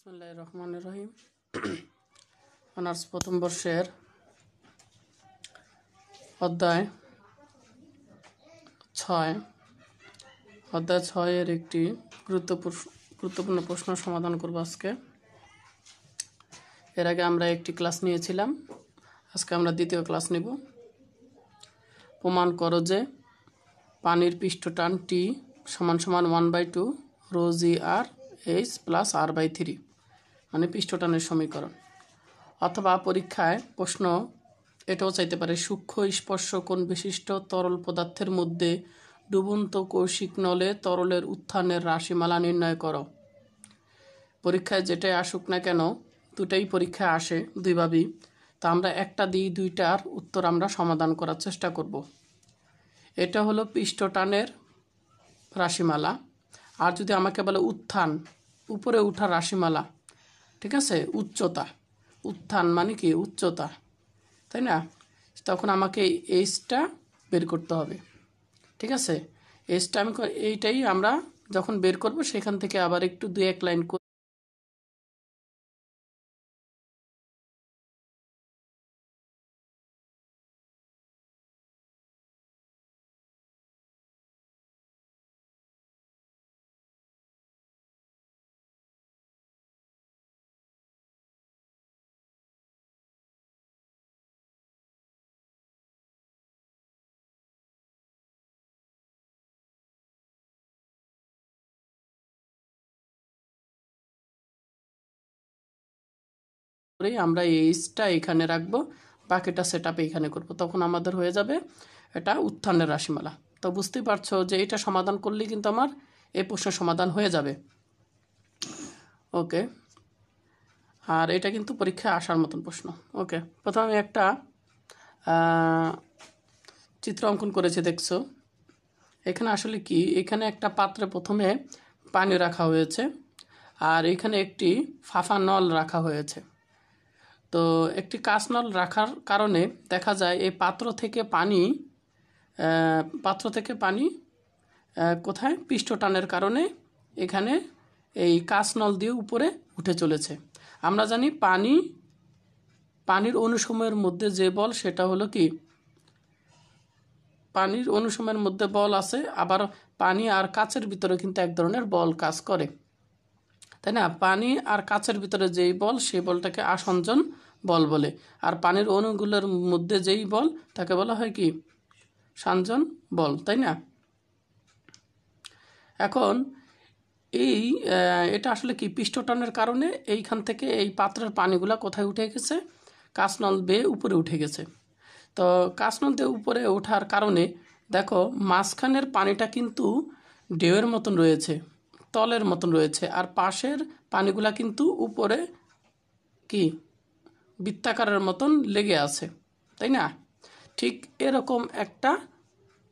বিসমিল্লাহির রহমানির রহিম। অনার্স প্রথম বর্ষের অধ্যায় 6 এর একটি গুরুত্বপূর্ণ প্রশ্ন সমাধান করব আজকে। এর আগে আমরা একটি ক্লাস নিয়েছিলাম, আজকে আমরা দ্বিতীয় ক্লাস নেব। প্রমাণ করো যে পানির পৃষ্ঠটান টি সমান 1/2 রো জি আর এইচ প্লাস r/3, মানে পৃষ্ঠটানের সমীকরণ। অথবা পরীক্ষায় প্রশ্ন এটাও চাইতে পারে, সূক্ষ্ম স্পর্শ কোণ বিশিষ্ট তরল পদার্থের মধ্যে ডুবন্ত কৌশিক নলে তরলের উত্থানের রাশিমালা নির্ণয় করো। পরীক্ষায় যেটাই আসুক না কেন, দুটাই পরীক্ষায় আসে দুইভাবেই, তা আমরা একটা দিয়ে দুইটার উত্তর আমরা সমাধান করার চেষ্টা করব। এটা হলো পৃষ্ঠটানের রাশিমালা। আর যদি আমাকে বলে উত্থান, উপরে উঠার রাশিমালা, ঠিক আছে, উত্থান মানে কি উচ্চতা, তাই না? তখন আমাকে এইচটা বের করতে হবে, ঠিক আছে। এইচটা এইটাই আমরা যখন বের করব সেখান থেকে আবার একটু 2-1 লাইন করে আমরা এইচটা এখানে রাখবো, বাকিটা সেট আপ এখানে করবো, তখন আমাদের হয়ে যাবে এটা উত্থানের রাশিমালা। তো বুঝতেই পারছো যে এটা সমাধান করলেই কিন্তু আমার এই প্রশ্নের সমাধান হয়ে যাবে। ওকে, আর এটা কিন্তু পরীক্ষায় আসার মতন প্রশ্ন। ওকে, প্রথমে আমি একটা চিত্র অঙ্কন করেছি, দেখছো এখানে আসলে কি, এখানে একটা পাত্রে প্রথমে পানি রাখা হয়েছে, আর এখানে একটি ফাঁপা নল রাখা হয়েছে। তো একটি কাঁচ নল রাখার কারণে দেখা যায় এই পাত্র থেকে পানি কোথায়, পৃষ্ঠটানের কারণে এখানে এই কাঁচ নল দিয়ে উপরে উঠে চলেছে। আমরা জানি পানির অনুসময়ের মধ্যে যে বল সেটা হলো কি, পানির অনুসময়ের মধ্যে বল আছে, আবার পানি আর কাচের ভিতরে কিন্তু এক ধরনের বল কাজ করে, তাই না? পানি আর কাচের ভিতরে যেই বল সেই বলটাকে আসঞ্জন বল বলে, আর পানির অণুগুলোর মধ্যে যেই বল তাকে বলা হয় কি, সাঞ্জন বল, তাই না? এখন এটা আসলে কি, পৃষ্ঠটানের কারণে এইখান থেকে এই পাত্রের পানিগুলা কোথায় উঠে গেছে, কাঁচনল বেয়ে উপরে উঠে গেছে। তো কাঁচনল দিয়ে উপরে ওঠার কারণে দেখো মাঝখানের পানিটা কিন্তু ঢেউয়ের মতন রয়েছে, তলের মতন রয়েছে, আর পাশের পানিগুলা কিন্তু উপরে কি বৃত্তাকারের মতন লেগে আছে, তাই না? ঠিক এরকম একটা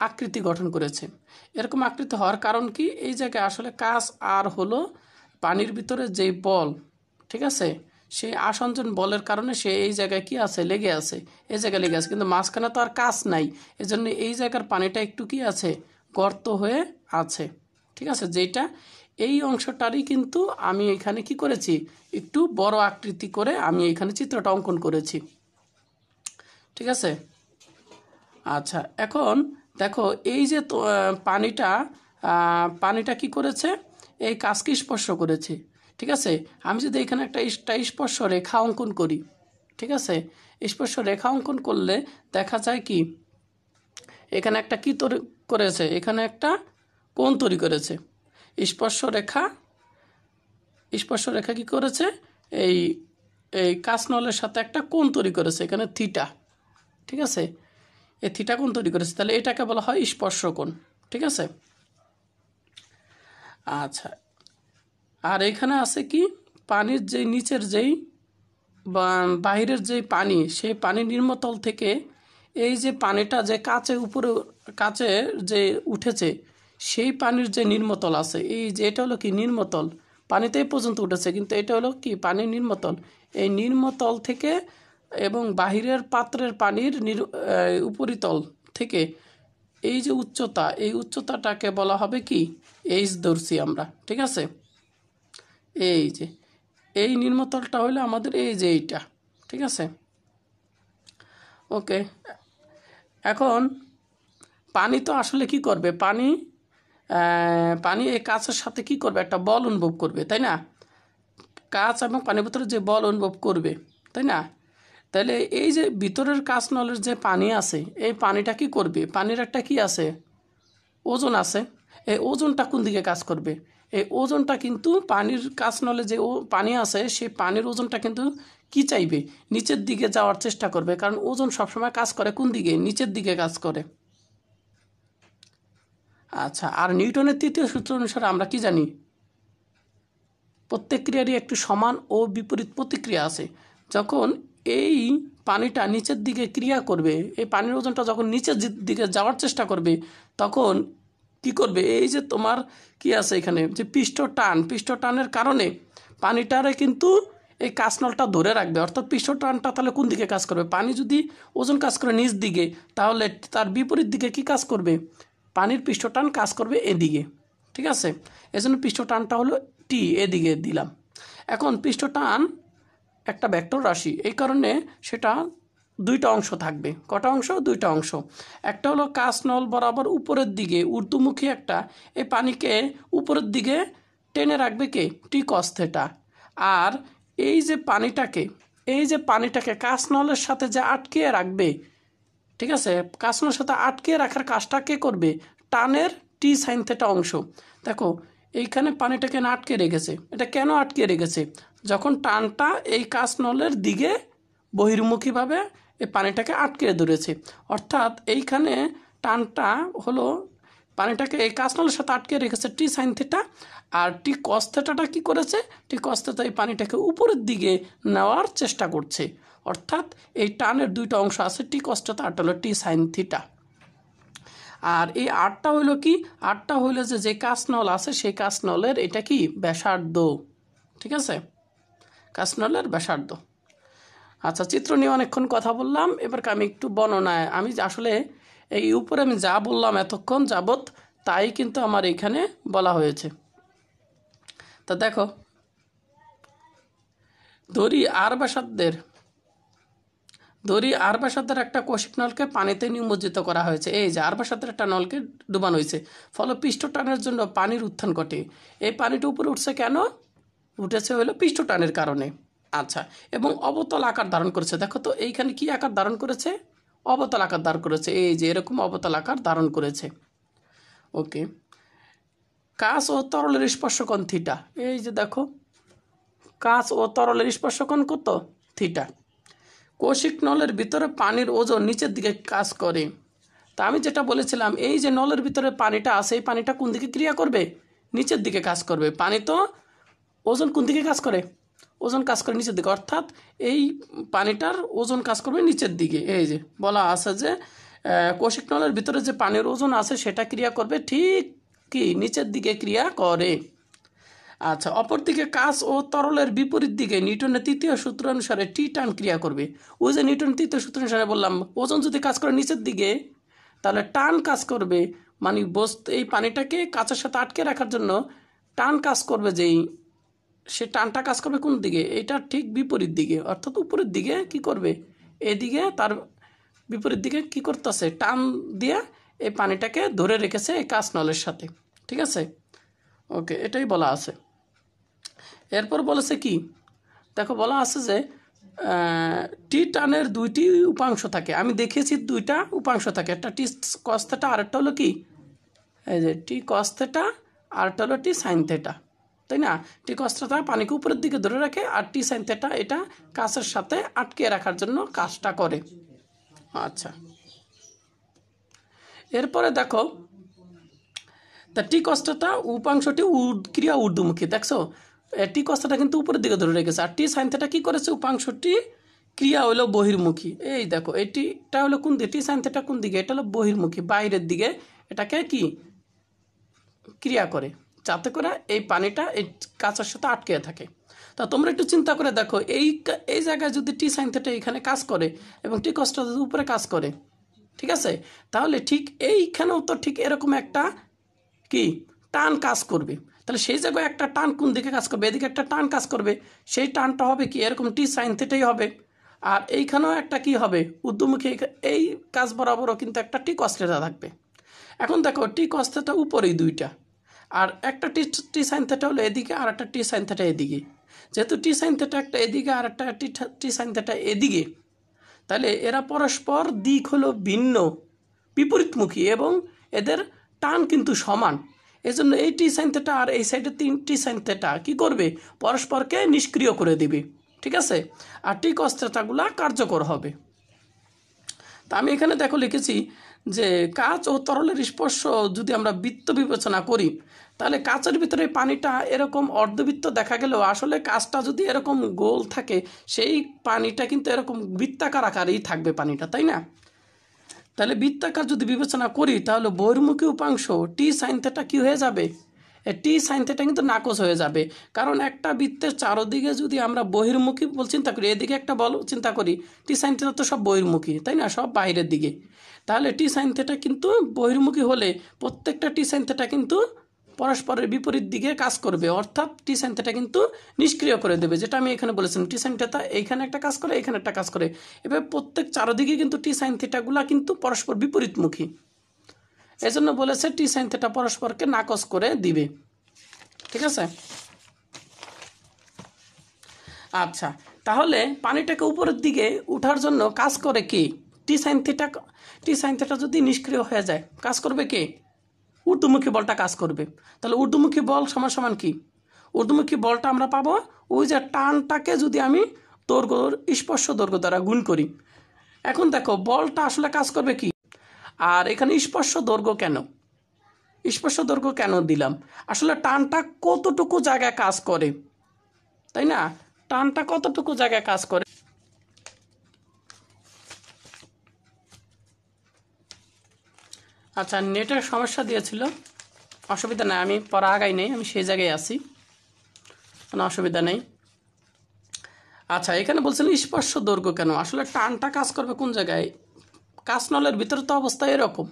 আকৃতি গঠন করেছে। এরকম আকৃতি হওয়ার কারণ কি, এই জায়গায় আসলে কাঁচ আর হলো পানির ভিতরে যেই বল, ঠিক আছে, সেই আসঞ্জন বলের কারণে সে এই জায়গায় কি আছে, লেগে আছে, এই জায়গায় লেগে আছে, কিন্তু মাঝখানে তো আর কাঁচ নাই, এজন্য এই জায়গার পানিটা একটু কি আছে, গর্ত হয়ে আছে, ঠিক আছে। যেটা এই অংশটারই কিন্তু আমি এখানে কি করেছি, একটু বড় আকৃতি করে আমি এখানে চিত্রটা অঙ্কন করেছি, ঠিক আছে। আচ্ছা, এখন দেখো এই যে পানিটা কি করেছে, এই কাঁচকে স্পর্শ করেছে, ঠিক আছে। আমি যদি এখানে একটা স্পর্শ রেখা অঙ্কন করি, ঠিক আছে, স্পর্শ রেখা অঙ্কন করলে দেখা যায় কি, এখানে একটা কি তৈরি করেছে, এখানে একটা কোণ তৈরি করেছে। স্পর্শ রেখা কি করেছে, এই এই কাঁচনলের সাথে একটা কোণ তৈরি করেছে, এখানে থিটা, ঠিক আছে, এই থিটা কোণ তৈরি করেছে, তাহলে এটাকে বলা হয় স্পর্শ কোণ, ঠিক আছে। আচ্ছা, আর এখানে আছে কি, পানির যেই নিচের যেই বাহিরের যেই পানি, সেই পানি নিম্নতল থেকে এই যে পানিটা যে কাচে যে উঠেছে, সেই পানির যে নিম্নতল আছে, এই যে এটা হলো কি নিম্নতল, পানিতেই পর্যন্ত উঠেছে, কিন্তু এটা হলো কি পানির নিম্নতল। এই নিম্নতল থেকে এবং বাহিরের পাত্রের পানির উপরিতল থেকে এই যে উচ্চতা, এই উচ্চতাটাকে বলা হবে কি, এইচ ধরছি আমরা, ঠিক আছে। এই যে এই নিম্নতলটা হলো আমাদের এই যে এইটা, ঠিক আছে। ওকে, এখন পানি তো আসলে কি করবে, পানি এই কাঁচের সাথে কি করবে, একটা বল অনুভব করবে, তাই না? কাঁচ এবং পানির ভিতরে যে বল অনুভব করবে, তাই না? তাহলে এই যে ভিতরের কাঁচ নলের যে পানি আছে, এই পানিটা কি করবে, পানির একটা কি আছে, ওজন আছে। এই ওজনটা কোন দিকে কাজ করবে, এই ওজনটা কিন্তু পানির কাঁচ নলে যে পানি আছে, সেই পানির ওজনটা কিন্তু কি চাইবে, নিচের দিকে যাওয়ার চেষ্টা করবে, কারণ ওজন সবসময় কাজ করে কোন দিকে, নিচের দিকে কাজ করে। আচ্ছা, আর নিউটনের তৃতীয় সূত্র অনুসারে আমরা কি জানি, প্রত্যেক ক্রিয়ারই একটি সমান ও বিপরীত প্রতিক্রিয়া আছে। যখন এই পানিটা নিচের দিকে ক্রিয়া করবে, এই পানির ওজনটা যখন নিচের দিকে যাওয়ার চেষ্টা করবে, তখন কি করবে, এই যে তোমার কি আছে এখানে যে পৃষ্ঠ টানের কারণে পানিটারে কিন্তু এই কাঁচনলটা ধরে রাখবে। অর্থাৎ পৃষ্ঠ টানটা তাহলে কোন দিকে কাজ করবে, পানি যদি ওজন কাজ করে নিচ দিকে, তাহলে তার বিপরীত দিকে কি কাজ করবে, পানির পৃষ্ঠ টান কাজ করবে এদিকে, ঠিক আছে। এজন্য পৃষ্ঠ টানটা হলো টি, এদিকে দিলাম। এখন পৃষ্ঠ টান একটা ভেক্টর রাশি, এই কারণে সেটা দুইটা অংশ থাকবে। কটা অংশ, দুইটা অংশ। একটা হলো কাঁচ নল বরাবর উপরের দিকে ঊর্ধ্বমুখী একটা, এই পানিকে উপরের দিকে টেনে রাখবে কে, টি কস থিটা। আর এই যে পানিটাকে কাঁচ নলের সাথে যে আটকিয়ে রাখবে, ঠিক আছে, কাঁচ নলের সাথে আটকিয়ে রাখার কাজটা কে করবে, টানের টি সাইন থিটা অংশ। দেখো এইখানে পানিটাকে না আটকে রেখেছে, এটা কেন আটকে রেখেছে, যখন টানটা এই কাঁচ নলের দিকে বহির্মুখীভাবে এই পানিটাকে আটকে ধরেছে, অর্থাৎ এইখানে টানটা হলো পানিটাকে এই কাঁচ নলের সাথে আটকে রেখেছে টি সাইন থিটা, আর টি কস থিটাটা কী করেছে, টি কস থিটা এই পানিটাকে উপরের দিকে নেওয়ার চেষ্টা করছে। অর্থাৎ এই টানের দুইটা অংশ আছে, টি কস থিটা আর হলো টি সাইন থিটা। আর এই আটটা হইল কি, আটটা হইল যে কাঁচ নল আছে সেই কাঁচ নলের এটা কি ব্যাসার্ধ, ঠিক আছে, কাঁচ নলের ব্যাসার্ধ। আচ্ছা, চিত্র নিয়ে অনেকক্ষণ কথা বললাম, এবার আমি একটু বর্ণনায়, আমি আসলে এই উপরে আমি যা বললাম এতক্ষণ যাবৎ তাই কিন্তু আমার এখানে বলা হয়েছে। তা দেখো, দড়ি আর ব্যাসার্ধের একটা কৌশিক নলকে পানিতে নিমজ্জিত করা হয়েছে। এই যে আর ব্যাসার্ধের একটা নলকে ডুবানো হয়েছে, ফলে পৃষ্ঠ টানের জন্য পানির উত্থান ঘটে। এই পানিটা উপরে উঠছে কেন, উঠেছে হলো পৃষ্ঠ টানের কারণে। আচ্ছা, এবং অবতল আকার ধারণ করেছে। দেখো তো এইখানে কি আকার ধারণ করেছে, অবতল আকার ধারণ করেছে, এই যে এরকম অবতল আকার ধারণ করেছে। ওকে, কাঁচ ও তরলের স্পর্শকোণ থিটা, এই যে দেখো কাঁচ ও তরলের স্পর্শকোণ কত, থিটা। কৌশিক নলের ভিতরে পানির ওজন নিচের দিকে কাজ করে। তা আমি যেটা বলেছিলাম, এই যে নলের ভিতরে পানিটা আছে, এই পানিটা কোন দিকে ক্রিয়া করবে, নিচের দিকে কাজ করবে। পানি তো ওজন কোন দিকে কাজ করে, ওজন কাজ করে নিচের দিকে, অর্থাৎ এই পানিটার ওজন কাজ করবে নিচের দিকে। এই যে বলা আছে যে কৌশিক নলের ভিতরে যে পানির ওজন আছে সেটা ক্রিয়া করবে ঠিক কি নিচের দিকে ক্রিয়া করে। আচ্ছা, অপরদিকে কাঁচ ও তরলের বিপরীত দিকে নিউটনের তৃতীয় সূত্র অনুসারে টি টান ক্রিয়া করবে। ওই যে নিউটনের তৃতীয় সূত্র অনুসারে বললাম, ওজন যদি কাজ করে নিচের দিকে, তাহলে টান কাজ করবে, মানে এই পানিটাকে কাঁচের সাথে আটকে রাখার জন্য টান কাজ করবে, যেই সে টানটা কাজ করবে কোন দিকে, এটা ঠিক বিপরীত দিকে, অর্থাৎ উপরের দিকে কি করবে, এদিকে তার বিপরীত দিকে কি করতেছে, টান দিয়ে এই পানিটাকে ধরে রেখেছে এই কাঁচ নলের সাথে, ঠিক আছে। ওকে, এটাই বলা আছে। এরপর বলেছে কি, দেখো বলা আছে যে টি টানের দুইটি উপাংশ থাকে। আমি দেখিয়েছি দুইটা উপাংশ থাকে, একটা টি কস থিটা আর একটা হলো কি, এই যে টি কস থিটা আর একটা হলো টি সাইন থিটা, তাই না। টি কস থিটা পানিকে উপরের দিকে ধরে রাখে, আর টি সাইন থিটা এটা কাঁচের সাথে আটকে রাখার জন্য কাজটা করে। আচ্ছা, এরপরে দেখো, তা টি কস থিটা উপাংশটি ক্রিয়া ঊর্ধ্বমুখী, দেখছো টি কস থিটা কিন্তু উপরের দিকে ধরে রেখেছে, আর টি সাইন থিটা কি করেছে, উপাংশটি ক্রিয়া হলো বহির্মুখী। এই দেখো এটিটা হলো কোন দিকে, টি সাইন থিটা কোন দিকে, এটা হলো বহির্মুখী, বাইরের দিকে এটাকে কি ক্রিয়া করে, যাতে করে এই পানিটা এই কাঁচের সাথে আটকে থাকে। তা তোমরা একটু চিন্তা করে দেখো, এই জায়গায় যদি টি সাইন থিটা এখানে কাজ করে এবং টি কস থিটা যদি উপরে কাজ করে, ঠিক আছে, তাহলে ঠিক এইখানেও তো ঠিক এরকম একটা কি টান কাজ করবে। তাহলে সেই জায়গায় একটা টান কোন দিকে কাজ করবে, এদিকে একটা টান কাজ করবে, সেই টানটা হবে কি এরকম টি সাইন থেটাই হবে। আর এইখানেও একটা কি হবে ঊর্ধ্বমুখী, এই কাজ বরাবরও কিন্তু একটা টি কস থেটা থাকবে। এখন দেখো টি কস থেটা উপরেই দুইটা, আর একটা টি সাইন থেটা হলো এদিকে, আর একটা টি সাইন থেটা এদিকে। যেহেতু টি সাইন থেটা একটা এদিকে আর একটা টি সাইন থেটা এদিকে, তাহলে এরা পরস্পর দিক হলো ভিন্ন, বিপরীতমুখী, এবং এদের টান কিন্তু সমান। এজন্য এই টি সাইন থেটা আর এই সাইডে টি সাইন থেটা কী করবে, পরস্পরকে নিষ্ক্রিয় করে দিবে, ঠিক আছে। আর টি কস থেটাগুলো কার্যকর হবে। তা আমি এখানে দেখো লিখেছি যে কাঁচ ও তরলের স্পর্শ যদি আমরা বৃত্ত বিবেচনা করি, তাহলে কাঁচের ভিতরে পানিটা এরকম অর্ধবৃত্ত দেখা গেলেও আসলে কাঁচটা যদি এরকম গোল থাকে, সেই পানিটা কিন্তু এরকম বৃত্তাকার আকারেই থাকবে পানিটা, তাই না। তাহলে বৃত্তাকার যদি বিবেচনা করি, তাহলে বহির্মুখী উপাংশ টি সাইন থেটা কী হয়ে যাবে, টি সাইন থেটা কিন্তু নাকচ হয়ে যাবে। কারণ একটা বৃত্তের চারদিকে যদি আমরা বহির্মুখী বল চিন্তা করি, এদিকে একটা বল চিন্তা করি, টি সাইন থেটা তো সব বহির্মুখী, তাই না, সব বাইরের দিকে। তাহলে টি সাইন থেটা কিন্তু বহির্মুখী হলে প্রত্যেকটা টি সাইন থেটা কিন্তু পরস্পরের বিপরীত দিকে কাজ করবে, অর্থাৎ টি সাইন থেটা কিন্তু নিষ্ক্রিয় করে দেবে, যেটা আমি এখানে বলেছিলাম। টি সাইন থেটা এইখানে একটা কাজ করে, এখানে একটা কাজ করে, এবার প্রত্যেক চারদিকে কিন্তু টি সাইন থেটাগুলা কিন্তু পরস্পর বিপরীতমুখী। এজন্য বলেছে টি সাইন থেটা পরস্পরকে নাকচ করে দিবে, ঠিক আছে। আচ্ছা, তাহলে পানিটাকে উপরের দিকে উঠার জন্য কাজ করে কি, টি সাইন থেটা যদি নিষ্ক্রিয় হয়ে যায়, কাজ করবে কে, ঊর্ধ্বমুখী বলটা কাজ করবে। তাহলে ঊর্ধ্বমুখী বল সমান সমান কি, ঊর্ধ্বমুখী বলটা আমরা পাবো ওই যে টানটাকে যদি আমি দৈর্ঘ্য স্পর্শ দৈর্ঘ্য দ্বারা গুণ করি। এখন দেখো বলটা আসলে কাজ করবে কি, আর এখানে স্পর্শ দৈর্ঘ্য কেন দিলাম, আসলে টানটা কতটুকু জায়গায় কাজ করে, তাই না, টানটা কতটুকু জায়গায় কাজ করে। আচ্ছা, নেটের সমস্যা দিয়েছিল, অসুবিধা নেই, আমি পড়া আগাই নেই, আমি সেই জায়গায় আছি, কোনো অসুবিধা নেই। আচ্ছা, এখানে বলছিলেন স্পর্শ দৈর্ঘ্য কেন, আসলে টানটা কাজ করবে কোন জায়গায়, কাঁচনলের ভিতরে তো অবস্থা এরকম,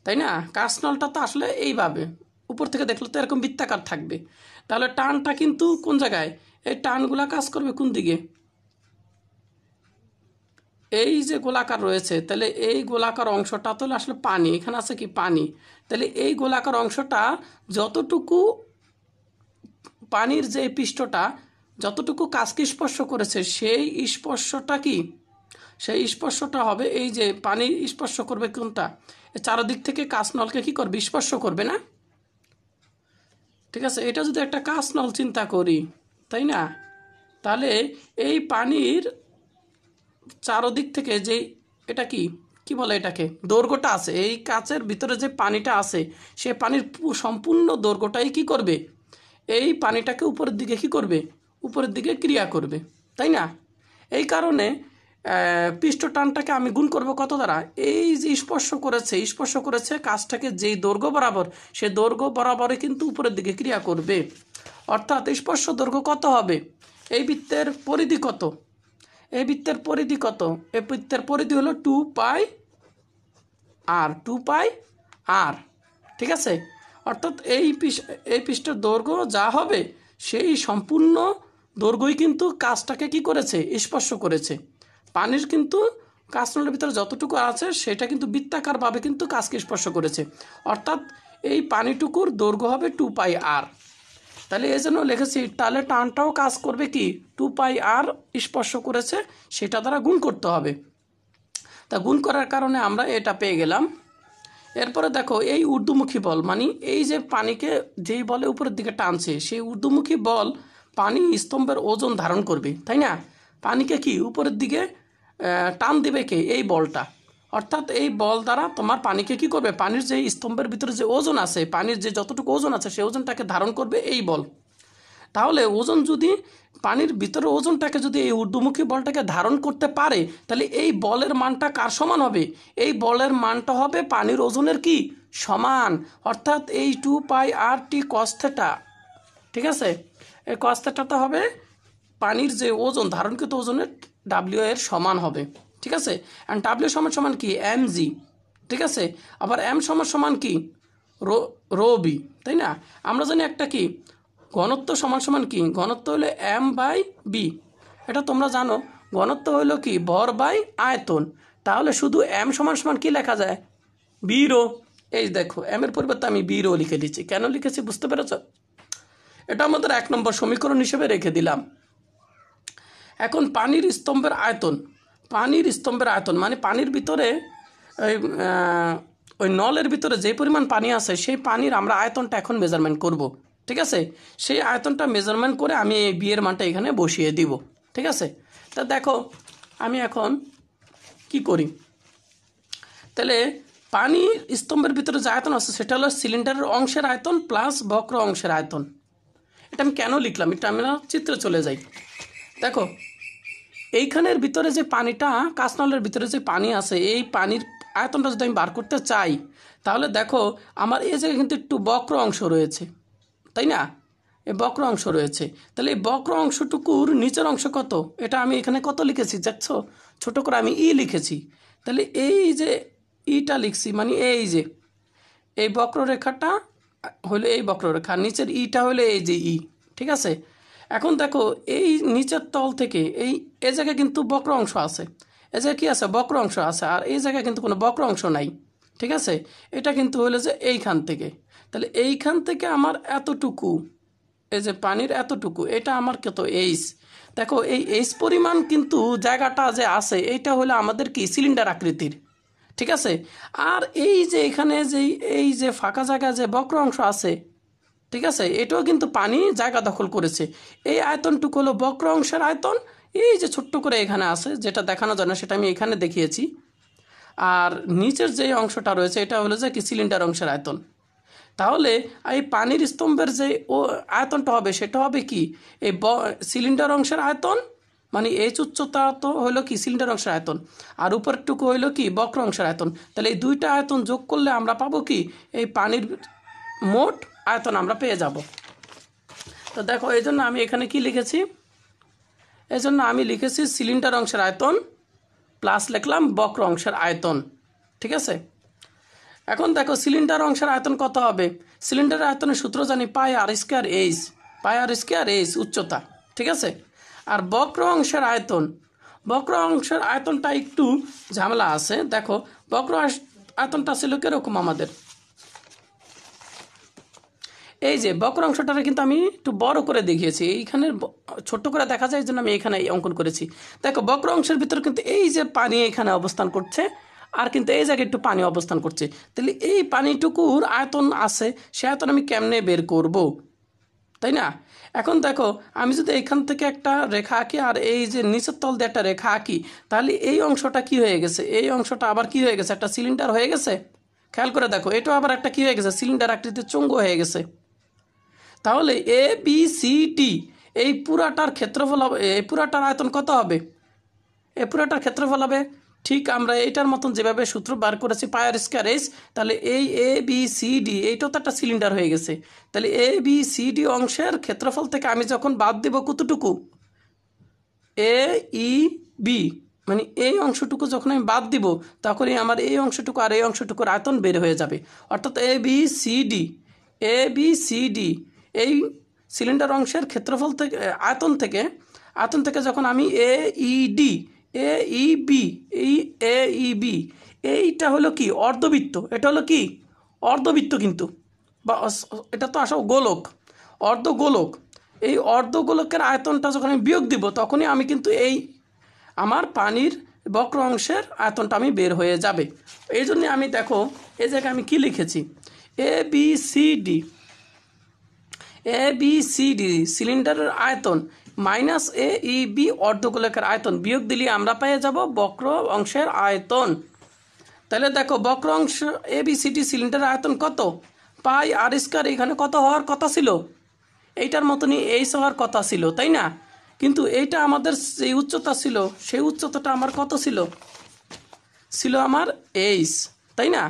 তাই না, কাঁচনলটা তো আসলে এইভাবে উপর থেকে দেখলে তো এরকম বৃত্তাকার থাকবে। তাহলে টানটা কিন্তু কোন জায়গায়, এই টানগুলা কাজ করবে কোন দিকে, এই যে গোলাকার রয়েছে, তাহলে এই গোলাকার অংশটা তো আসলে পানি, এখানে আছে কি পানি, তাহলে এই গোলাকার অংশটা যতটুকু পানির যে পৃষ্ঠটা যতটুকু কাজকে স্পর্শ করেছে, সেই স্পর্শটা হবে এই যে পানি স্পর্শ করবে কোনটা, চারদিক থেকে কাঁচনলকে কি করবে, স্পর্শ করবে না, ঠিক আছে। এটা যদি একটা কাঁচনল চিন্তা করি, তাই না, তাহলে এই পানির চারদিক থেকে যে এটা কি বলে এটাকে দৈর্ঘ্যটা আছে, এই কাচের ভিতরে যে পানিটা আছে, সে পানির সম্পূর্ণ দৈর্ঘ্যটাই কি করবে, এই পানিটাকে উপরের দিকে কি করবে, উপরের দিকে ক্রিয়া করবে, তাই না। এই কারণে পৃষ্ঠ টানটাকে আমি গুণ করব কত দ্বারা, এই যে স্পর্শ করেছে কাজটাকে যেই দৈর্ঘ্য বরাবর, সে দৈর্ঘ্য বরাবরই কিন্তু উপরের দিকে ক্রিয়া করবে। অর্থাৎ স্পর্শ দৈর্ঘ্য কত হবে, এই বৃত্তের পরিধি কত, এই বৃত্তের পরিধি হলো 2πr, ঠিক আছে। অর্থাৎ এই পৃষ্ঠের দৈর্ঘ্য যা হবে, সেই সম্পূর্ণ দৈর্ঘ্যই কিন্তু কাজটাকে কি করেছে, স্পর্শ করেছে। পানির কিন্তু কাঁচনলের ভিতরে যতটুকু আছে সেটা কিন্তু বৃত্তাকারভাবে কিন্তু কাজকে স্পর্শ করেছে, অর্থাৎ এই পানিটুকুর দৈর্ঘ্য হবে 2πr। তাহলে এই জন্য লিখেছি, তাহলে টানটাও কাজ করবে কি, 2πr স্পর্শ করেছে, সেটা দ্বারা গুণ করতে হবে। তা গুণ করার কারণে আমরা এটা পেয়ে গেলাম। এরপরে দেখো এই ঊর্ধ্বমুখী বল, মানে এই যে পানিকে যেই বলে উপরের দিকে টানছে, সেই ঊর্ধ্বমুখী বল পানি স্তম্ভের ওজন ধারণ করবে, তাই না, পানিকে কি উপরের দিকে টান দিবে কে, এই বলটা। অর্থাৎ এই বল দ্বারা তোমার পানিকে কি করবে, পানির যে স্তম্ভের ভিতরে যে ওজন আছে, পানির যে যতটুকু ওজন আছে, সেই ওজনটাকে ধারণ করবে এই বল। তাহলে ওজন যদি পানির ভিতরে ওজনটাকে যদি এই ঊর্ধ্বমুখী বলটাকে ধারণ করতে পারে, তাহলে এই বলের মানটা কার সমান হবে, এই বলের মানটা হবে পানির ওজনের কি সমান, অর্থাৎ এই 2πrt cos θ, ঠিক আছে। এই cos θটা হবে পানির যে ওজন, ধারণকৃত ওজনের ডাব্লিউ এর সমান হবে, ঠিক আছে। অ্যান্ড ডাব্লিউ সমান সমান কি mg, ঠিক আছে। আবার m সমান সমান কি রো বি, তাই না? আমরা জানি একটা কি ঘনত্ব সমান সমান কি, ঘনত্ব হলো m/b, এটা তোমরা জানো। ঘনত্ব হলো কি ভর বাই আয়তন। তাহলে শুধু m সমান সমান কি লেখা যায়, বি রো। এই দেখো m এর পরিবর্তে আমি বি রো লিখে দিচ্ছি। কেন লিখেছি বুঝতে পেরেছ? এটা আমাদের 1 নম্বর সমীকরণ হিসেবে রেখে দিলাম। এখন পানির স্তম্ভের আয়তন, পানির স্তম্ভের আয়তন মানে পানির ভিতরে ওই নলের ভিতরে যে পরিমাণ পানি আছে সেই পানির আমরা আয়তনটা এখন মেজারমেন্ট করব। ঠিক আছে, সেই আয়তনটা মেজারমেন্ট করে আমি এই বি এর মানটা এখানে বসিয়ে দিব। ঠিক আছে, তা দেখো আমি এখন কি করি, তাহলে পানির স্তম্ভের ভিতরে যে আয়তন আছে সেটা হলো সিলিন্ডারের অংশের আয়তন প্লাস বক্র অংশের আয়তন। এটা আমি কেন লিখলাম, এটা আমরা চিত্রে চলে যাই। দেখো এইখানের ভিতরে যে পানিটা, কাঁচনলের ভিতরে যে পানি আছে, এই পানির আয়তনটা যদি আমি বার করতে চাই তাহলে দেখো আমার এই জায়গায় কিন্তু একটু বক্র অংশ রয়েছে, তাই না? এই বক্র অংশ রয়েছে। তাহলে এই বক্র অংশটুকুর নিচের অংশ কত, এটা আমি এখানে কত লিখেছি দেখছো, ছোট করে আমি ই লিখেছি। তাহলে এই যে ইটা লিখছি মানে এই যে এই বক্ররেখাটা হলো এই বক্ররেখা, নিচের ইটা হলো এই যে ই। ঠিক আছে, এখন দেখো এই নিচের তল থেকে এই জায়গায় কিন্তু বক্র অংশ আছে, এই জায়গায় কী আছে, বক্র অংশ আছে, আর এই জায়গায় কিন্তু কোনো বক্র অংশ নাই। ঠিক আছে, এটা কিন্তু হলো যে এইখান থেকে, তাহলে এইখান থেকে আমার এতটুকু, এই যে পানির এতটুকু, এটা আমার কত এইচ। দেখো এই এইচ পরিমাণ কিন্তু জায়গাটা যে আছে এইটা হলো আমাদের কি সিলিন্ডার আকৃতির। ঠিক আছে, আর এই যে এখানে যে এই যে ফাঁকা জায়গা যে বক্র অংশ আছে, ঠিক আছে, এটাও কিন্তু পানি জায়গা দখল করেছে। এই আয়তনটুকু হলো বক্র অংশের আয়তন, এই যে ছোট্ট করে এখানে আছে যেটা দেখানো যায় না সেটা আমি এখানে দেখিয়েছি। আর নিচের যে অংশটা রয়েছে এটা হলো যে কি সিলিন্ডার অংশের আয়তন। তাহলে এই পানির স্তম্ভের যে আয়তনটা হবে সেটা হবে কি এই সিলিন্ডার অংশের আয়তন, মানে এইচ উচ্চতা তো হলো কি সিলিন্ডার অংশের আয়তন, আর উপরটুকু হইলো কি বক্র অংশের আয়তন। তাহলে এই দুইটা আয়তন যোগ করলে আমরা পাবো কি এই পানির মোট আয়তন আমরা পেয়ে যাব। তো দেখো এই জন্য আমি এখানে কি লিখেছি, এই জন্য আমি লিখেছি সিলিন্ডার অংশের আয়তন প্লাস লিখলাম বক্র অংশের আয়তন। ঠিক আছে, এখন দেখো সিলিন্ডার অংশের আয়তন কত হবে, সিলিন্ডারের আয়তনের সূত্র জানি পাই আর স্কোয়ার এইচ, পাই আর স্কোয়ার এইচ উচ্চতা। ঠিক আছে, আর বক্র অংশের আয়তন, বক্র অংশের আয়তনটা একটু ঝামেলা আছে। দেখো বক্র আয়তনটা ছিল কীরকম আমাদের, এই যে বক্র অংশটাকে কিন্তু আমি একটু বড় করে দেখিয়েছি, এইখানে ছোট্ট করে দেখা যায় এই জন্য আমি এখানে অঙ্কন করেছি। দেখো বক্র অংশের ভিতরে কিন্তু এই যে পানি এখানে অবস্থান করছে, আর কিন্তু এই জায়গায় একটু পানি অবস্থান করছে। তাহলে এই পানিটুকুর আয়তন আছে, সে আয়তন আমি কেমনে বের করব, তাই না? এখন দেখো আমি যদি এখান থেকে একটা রেখা আঁকি আর এই যে নিচের তল দিয়ে একটা রেখা আঁকি, তাহলে এই অংশটা কি হয়ে গেছে, এই অংশটা আবার কি হয়ে গেছে, একটা সিলিন্ডার হয়ে গেছে। খেয়াল করে দেখো এটাও আবার একটা কি হয়ে গেছে, সিলিন্ডার আকৃতির চঙ্গু হয়ে গেছে। তাহলে এ বি সি ডি এই পুরাটার ক্ষেত্রফল হবে, এই পুরাটার আয়তন কত হবে, এই পুরাটার ক্ষেত্রফল হবে ঠিক আমরা এইটার মতন যেভাবে সূত্র বার করেছি পাই আর স্কোয়ার এইচ। তাহলে এই এ বি সি ডি এইটাও তো একটা সিলিন্ডার হয়ে গেছে। তাহলে এ বি সি ডি অংশের ক্ষেত্রফল থেকে আমি যখন বাদ দেব কতটুকু, এ ই বি মানে এই অংশটুকু যখন আমি বাদ দিব তখনই আমার এই অংশটুকু আর এই অংশটুকুর আয়তন বের হয়ে যাবে। অর্থাৎ A B C D, A B C D এই সিলিন্ডার অংশের ক্ষেত্রফল থেকে আয়তন থেকে যখন আমি এ ই ডি, এ ই বি, এই এ ই বি এইটা হলো কি অর্ধবৃত্ত, এটা হলো কি অর্ধবৃত্ত কিন্তু, বা এটা তো আসলে গোলক, অর্ধগোলক। এই অর্ধগোলকের আয়তনটা যখন আমি বিয়োগ দিব তখনই আমি কিন্তু এই আমার পানির বক্র অংশের আয়তনটা আমি বের হয়ে যাবে। এই জন্যে আমি দেখো এই জায়গায় আমি কি লিখেছি, A B C D, A B C D সিলিন্ডারের আয়তন মাইনাস এ ই বি অর্ধগোলকের আয়তন বিয়োগ দিলে আমরা পেয়ে যাব বক্র অংশের আয়তন। তাহলে দেখো বক্র অংশ এ বি সি ডি সিলিন্ডারের আয়তন কত, পাই আর স্কয়ার, এখানে কত হওয়ার কথা ছিল, এইটার মতনই এইচ হওয়ার কথা ছিল, তাই না? কিন্তু এইটা আমাদের যে উচ্চতা ছিল সেই উচ্চতাটা আমার কত ছিল, ছিল আমার এইচ, তাই না?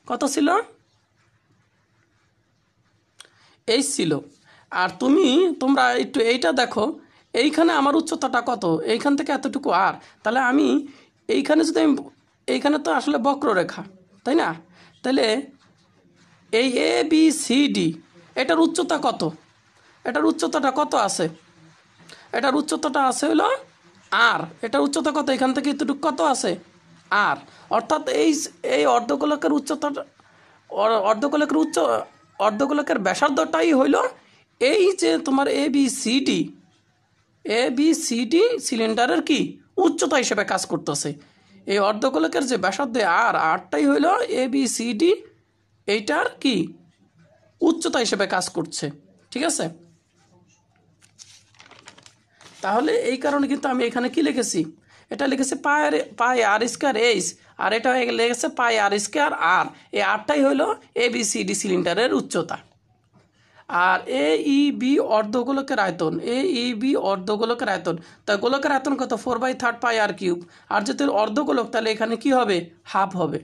কত ছিল, এইচ ছিল। আর তোমরা একটু এইটা দেখো, এইখানে আমার উচ্চতাটা কত, এইখান থেকে এতটুকু, আর তাহলে আমি এইখানে যদি আমি, এইখানে তো আসলে বক্ররেখা, তাই না? তাহলে এই এ বি সি ডি এটার উচ্চতা কত? এটার উচ্চতাটা কত আছে? এটার উচ্চতাটা আছে হলো আর। এটার উচ্চতা কত? এখান থেকে এতটুকু কত আছে? আর। অর্থাৎ এই অর্ধগোলকের উচ্চতাটা, অর্ধগোলকের ব্যাসার্ধটাই হইল এই যে তোমার এ বি সি ডি সিলিন্ডারের কি উচ্চতা হিসেবে কাজ করতেছে। এই অর্ধগোলকের যে ব্যাসার্ধ আরটাই হইল এ বি সি ডি এইটার কি উচ্চতা হিসেবে কাজ করছে। ঠিক আছে, তাহলে এই কারণে কিন্তু আমি এখানে কি লিখেছি, এটা লিখেছি পাই আর স্কোয়ার এইচ, আর এটা লিখেছে পাই আর স্কোয়ার আর। এই আরটাই হইল এ বি সি ডি সিলিন্ডারের উচ্চতা। আর এ ই বি অর্ধগোলকের আয়তন, তা গোলকের আয়তন কত? 4/3 পাই আর কিউব। আর যেহেতু অর্ধগোলক তাহলে এখানে কি হবে? হাফ হবে।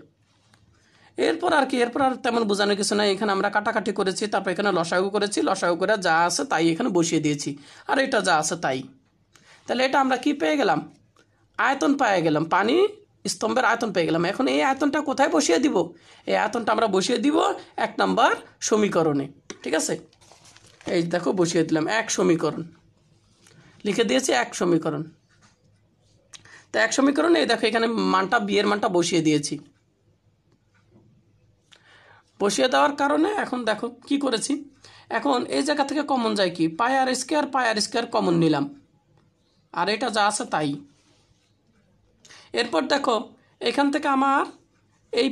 এরপর আর কি, এরপর আর তেমন বোঝানোর কিছু নাই। এখানে আমরা কাটাকাটি করেছি, তারপর এখানে লসাগু করেছি, লসাগু করে যা আছে তাই এখানে বসিয়ে দিয়েছি, আর এটা যা আছে তাই। তাহলে এটা আমরা কি পেয়ে গেলাম? আয়তন পেয়ে গেলাম, পানি স্তম্ভের আয়তন পেয়ে গেলাম। এখন এই আয়তনটা কোথায় বসিয়ে দিব? এই আয়তনটা আমরা বসিয়ে দিব 1 নম্বর সমীকরণে। ঠিক আছে, এই দেখো বসিয়ে দিলাম 1 সমীকরণ, লিখে দিয়েছি 1 সমীকরণ। তো 1 সমীকরণে এই দেখো এখানে মানটা বি এর মানটা বসিয়ে দিয়েছি। বসিয়ে দেওয়ার কারণে এখন দেখো কি করেছি, এখন এই জায়গা থেকে কমন যায় কি? পাই আর স্কোয়ার কমন নিলাম, আর এটা যা আছে তাই। এরপর দেখো এখান থেকে আমার এই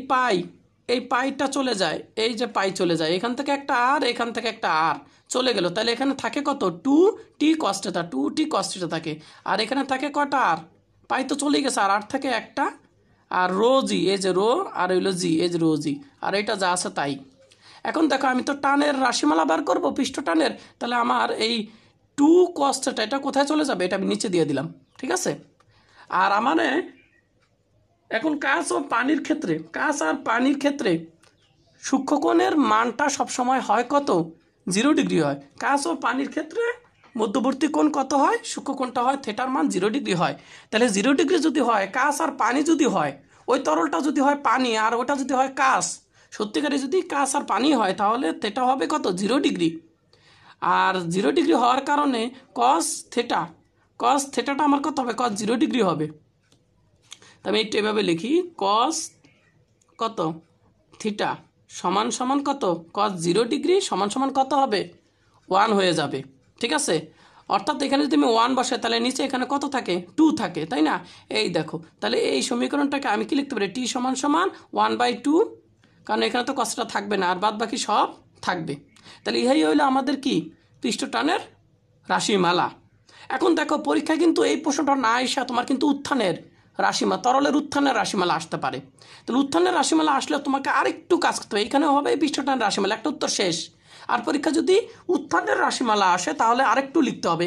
পাইটা চলে যায়, এই যে পাই চলে যায়, এখান থেকে একটা আর, এখান থেকে একটা আর চলে গেল। তাহলে এখানে থাকে কত? 2t cos θ থাকে। আর এখানে থাকে কটা আর? পাই তো চলেই গেছে, আর থাকে একটা, আর রো জি, এই যে রো, আর হইলো জি, এই যে রো জি, আর এটা যা আছে তাই। এখন দেখো আমি তো টানের রাশিমালা বার করবো, পৃষ্ঠ টানের, তাহলে আমার এই 2 cos θ এটা কোথায় চলে যাবে? এটা আমি নিচে দিয়ে দিলাম। ঠিক আছে, আর আমার এখন কাঁচ আর পানির ক্ষেত্রে সূক্ষ্মকোণের মানটা সবসময় হয় কত? 0 ডিগ্রি হয়। কাঁচ ও পানির ক্ষেত্রে মধ্যবর্তী কোণ কত হয়? সূক্ষ্মকোণটা হয় থিটার মান 0 ডিগ্রি হয়। তাহলে 0 ডিগ্রি যদি হয়, কাঁচ আর পানি যদি হয়, ওই তরলটা যদি হয় পানি আর ওটা যদি হয় কাঁচ, সত্যিকারে যদি কাঁচ আর পানি হয়, তাহলে থিটা হবে কত? 0 ডিগ্রি। আর 0 ডিগ্রি হওয়ার কারণে কস থিটাটা আমার কত হবে? কস 0 ডিগ্রি হবে। আমি একটু এভাবে লিখি, কস কত থিটা সমান সমান কত? কস 0 ডিগ্রি সমান সমান কত হবে? 1 হয়ে যাবে। ঠিক আছে, অর্থাৎ এখানে যদি আমি 1 বসাই, তাহলে নিচে এখানে কত থাকে? 2 থাকে, তাই না? এই দেখো, তাহলে এই সমীকরণটাকে আমি কি লিখতে পারি? টি সমান সমান 1/2, কারণ এখানে তো কষ্টটা থাকবে না, আর বাদ বাকি সব থাকবে। তাহলে ইহাই হইলো আমাদের কি? পৃষ্ঠটানের রাশিমালা। এখন দেখো পরীক্ষায় কিন্তু এই প্রশ্নটা না এসে তোমার কিন্তু উত্থানের রাশিমালা, তরলের উত্থানের রাশিমালা আসতে পারে। তাহলে উত্থানের রাশিমালা আসলে তোমাকে আরেকটু কাজ করতে হবে। এখানে হবে পৃষ্ঠটানের রাশিমালা, একটা উত্তর শেষ। আর পরীক্ষা যদি উত্থানের রাশিমালা আসে, তাহলে আরেকটু লিখতে হবে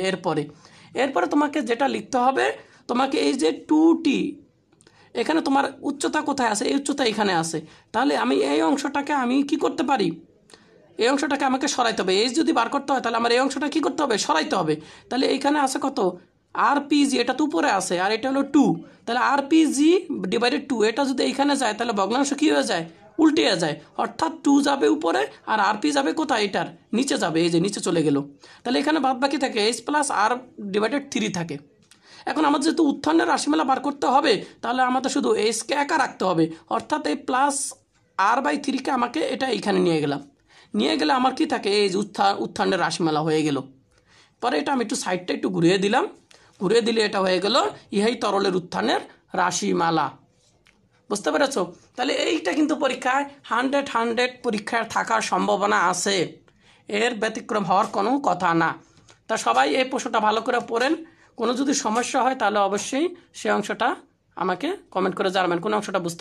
এরপরে তোমাকে যেটা লিখতে হবে, তোমাকে এই যে 2t, এখানে তোমার উচ্চতা কোথায় আছে? এই উচ্চতা এখানে আছে। তাহলে আমি এই অংশটাকে আমি কি করতে পারি? এই অংশটাকে আমাকে সরাইতে হবে। এই যদি বার করতে হয়, তাহলে আমার এই অংশটা কি করতে হবে? সরাইতে হবে। তাহলে এইখানে আছে কত? আরপিজি, এটা তো উপরে আছে, আর এটা হলো 2, তাহলে আরপিজি ডিভাইডেড 2, এটা যদি এইখানে যায়, তাহলে ভগ্নাংশ কী হয়ে যায়? উল্টে যায়। অর্থাৎ 2 যাবে উপরে, আর আরপি যাবে কোথায়? এটার নিচে যাবে, এই যে নিচে চলে গেল। তাহলে এখানে বাদ বাকি থাকে এইচ প্লাস আর ডিভাইডেড 3 থাকে। এখন আমাদের যেহেতু উত্থানের রাশিমালা বার করতে হবে, তাহলে আমাদের শুধু এইচকে একা রাখতে হবে। অর্থাৎ এই প্লাস r/3কে আমাকে এটা এইখানে নিয়ে গেলে আমার কি থাকে? এই যে উত্থানের রাশিমালা হয়ে গেল। পরে এটা আমি একটু সাইডটা একটু ঘুরিয়ে দিলে এটা হয়ে গেল ইহাই তরলের উত্থানের রাশিমালা। বুঝতে পেরেছ? তাহলে এইটা কিন্তু পরীক্ষায় 100 পরীক্ষায় থাকার সম্ভাবনা আছে, এর ব্যতিক্রম হওয়ার কোনো কথা না। তা সবাই এই প্রশ্নটা ভালো করে পড়েন। কোনো যদি সমস্যা হয়, তাহলে অবশ্যই সে অংশটা আমাকে কমেন্ট করে জানাবেন কোন অংশটা বুঝতে